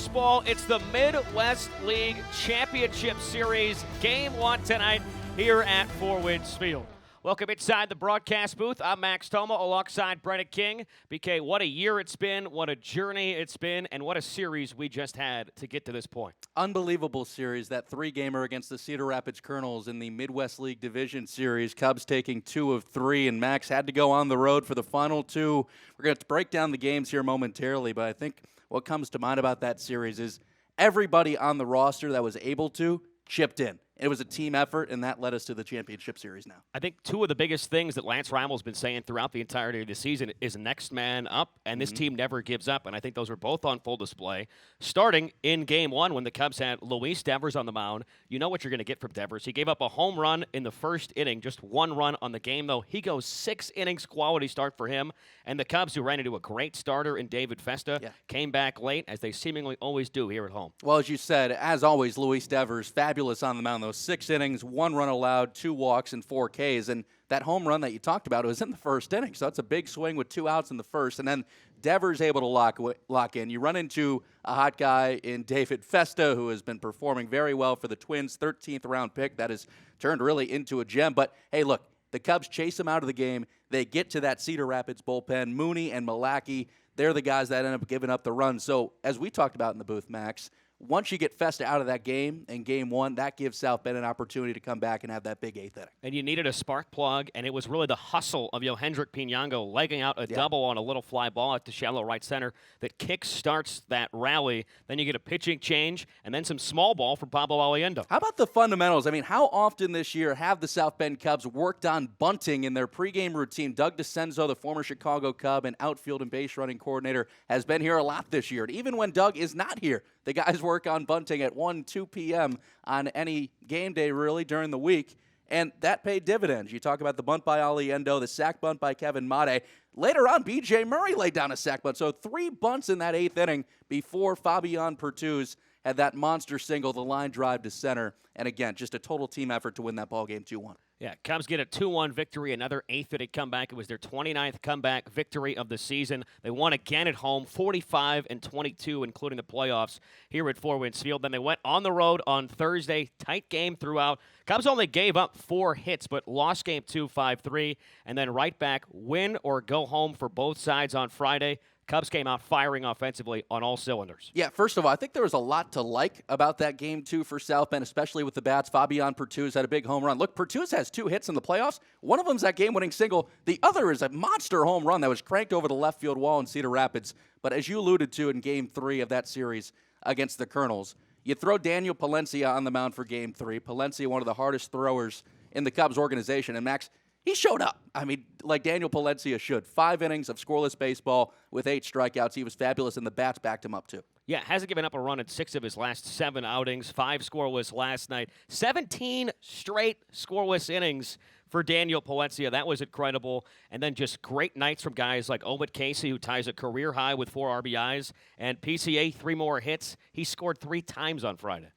baseball. It's the Midwest League Championship Series, Game 1 tonight here at Four Winds Field. Welcome inside the broadcast booth. I'm Max Thoma alongside Brendan King. BK, what a year it's been, what a journey it's been, and what a series we just had to get to this point. Unbelievable series, that three-gamer against the Cedar Rapids Colonels in the Midwest League Division Series. Cubs taking 2 of 3, and Max had to go on the road for the final 2. We're going to break down the games here momentarily, but I think what comes to mind about that series is everybody on the roster that was able to chipped in. It was a team effort, and that led us to the championship series now. I think two of the biggest things that Lance Reimel's been saying throughout the entirety of the season is next man up, and this team never gives up, and I think those were both on full display. Starting in Game 1 when the Cubs had Luis Devers on the mound, you know what you're going to get from Devers. He gave up a home run in the first inning, just 1 run on the game, though. He goes 6 innings, quality start for him, and the Cubs, who ran into a great starter in David Festa, came back late, as they seemingly always do here at home. Well, as you said, as always, Luis Devers, fabulous on the mound. Those 6 innings, 1 run allowed, 2 walks, and 4 Ks. And that home run that you talked about was in the first inning. So that's a big swing with 2 outs in the first. And then Devers able to lock in. You run into a hot guy in David Festa, who has been performing very well for the Twins, 13th round pick. That has turned really into a gem. But, hey, look, the Cubs chase him out of the game. They get to that Cedar Rapids bullpen. Mooney and Malachy, they're the guys that end up giving up the run. So as we talked about in the booth, Max, once you get Festa out of that game in Game 1, that gives South Bend an opportunity to come back and have that big 8th inning. And you needed a spark plug, and it was really the hustle of Yohendrick Pinango legging out a double on a little fly ball at the shallow right center that kick-starts that rally. Then you get a pitching change, and then some small ball from Pablo Aliendo. How about the fundamentals? I mean, how often this year have the South Bend Cubs worked on bunting in their pregame routine? Doug DeCenzo, the former Chicago Cub and outfield and base running coordinator, has been here a lot this year. And even when Doug is not here, the guys work on bunting at 1, 2 p.m. on any game day, really, during the week, and that paid dividends. You talk about the bunt by Aliendo, the sack bunt by Kevin Made. Later on, B.J. Murray laid down a sack bunt. So 3 bunts in that 8th inning before Fabian Pertuz had that monster single, the line drive to center. And again, just a total team effort to win that ball game 2-1. Yeah, Cubs get a 2-1 victory, another 8th inning comeback. It was their 29th comeback victory of the season. They won again at home, 45-22, including the playoffs here at Four Winds Field. Then they went on the road on Thursday, tight game throughout. Cubs only gave up 4 hits, but lost Game 2, 5-3, and then right back, win or go home for both sides on Friday. Cubs came out firing offensively on all cylinders. Yeah, first of all, I think there was a lot to like about that Game 2 for South Bend, especially with the bats. Fabian Pertuz had a big home run. Look, Pertuz has 2 hits in the playoffs. One of them is that game-winning single. The other is a monster home run that was cranked over the left field wall in Cedar Rapids. But as you alluded to in Game 3 of that series against the Colonels, you throw Daniel Palencia on the mound for Game 3. Palencia, one of the hardest throwers in the Cubs organization. And Max, he showed up. I mean, like Daniel Palencia should. 5 innings of scoreless baseball with 8 strikeouts. He was fabulous, and the bats backed him up, too. Yeah, hasn't given up a run in 6 of his last 7 outings. 5 scoreless last night. 17 straight scoreless innings for Daniel Palencia. That was incredible. And then just great nights from guys like Obed Casey, who ties a career high with 4 RBIs. And PCA, 3 more hits. He scored 3 times on Friday.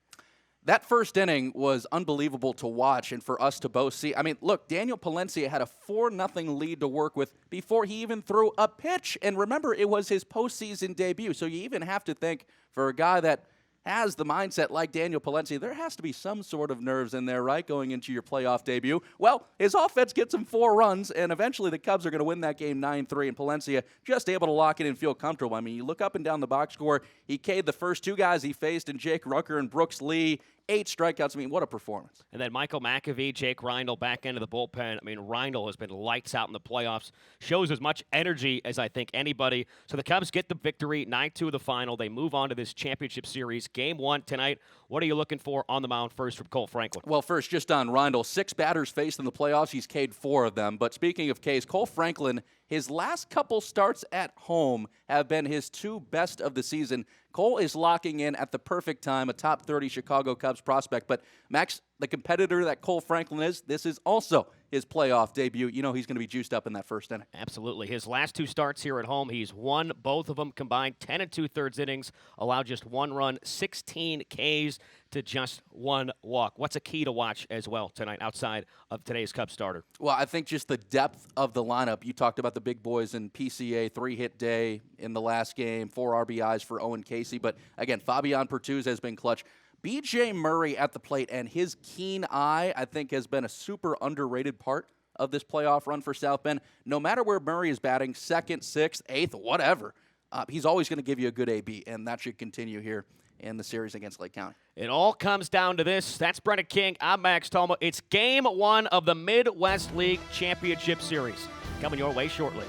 That first inning was unbelievable to watch and for us to both see. I mean, look, Daniel Palencia had a 4-0 lead to work with before he even threw a pitch. And remember, it was his postseason debut. So you even have to think, for a guy that has the mindset like Daniel Palencia, there has to be some sort of nerves in there, right, going into your playoff debut. Well, his offense gets him 4 runs, and eventually the Cubs are going to win that game 9-3, and Palencia just able to lock it and feel comfortable. I mean, you look up and down the box score, he K'd the first 2 guys he faced in Jake Rucker and Brooks Lee. 8 strikeouts. I mean, what a performance. And then Michael McAvee, Jake Reindl back into the bullpen. I mean, Reindl has been lights out in the playoffs. Shows as much energy as I think anybody. So the Cubs get the victory, 9-2 the final. They move on to this championship series. Game 1 tonight. What are you looking for on the mound first from Cole Franklin? Well, first, just on Reindl, 6 batters faced in the playoffs. He's K'd 4 of them. But speaking of Ks, Cole Franklin, his last couple starts at home have been his 2 best of the season. Cole is locking in at the perfect time, a top 30 Chicago Cubs prospect. But, Max, the competitor that Cole Franklin is, this is also his playoff debut. You know he's going to be juiced up in that first inning. Absolutely. His last 2 starts here at home, he's won both of them combined 10 2/3 innings, allowed just 1 run, 16 Ks to just 1 walk. What's a key to watch as well tonight outside of today's Cubs starter? Well, I think just the depth of the lineup. You talked about the big boys in PCA, 3-hit day in the last game, 4 RBIs for Owen Casey. But again, Fabian Pertuz has been clutch. B.J. Murray at the plate and his keen eye, I think, has been a super underrated part of this playoff run for South Bend. No matter where Murray is batting, 2nd, 6th, 8th, whatever, he's always going to give you a good AB, and that should continue here in the series against Lake County. It all comes down to this. That's Brendan King. I'm Max Thoma. It's Game 1 of the Midwest League Championship Series. Coming your way shortly.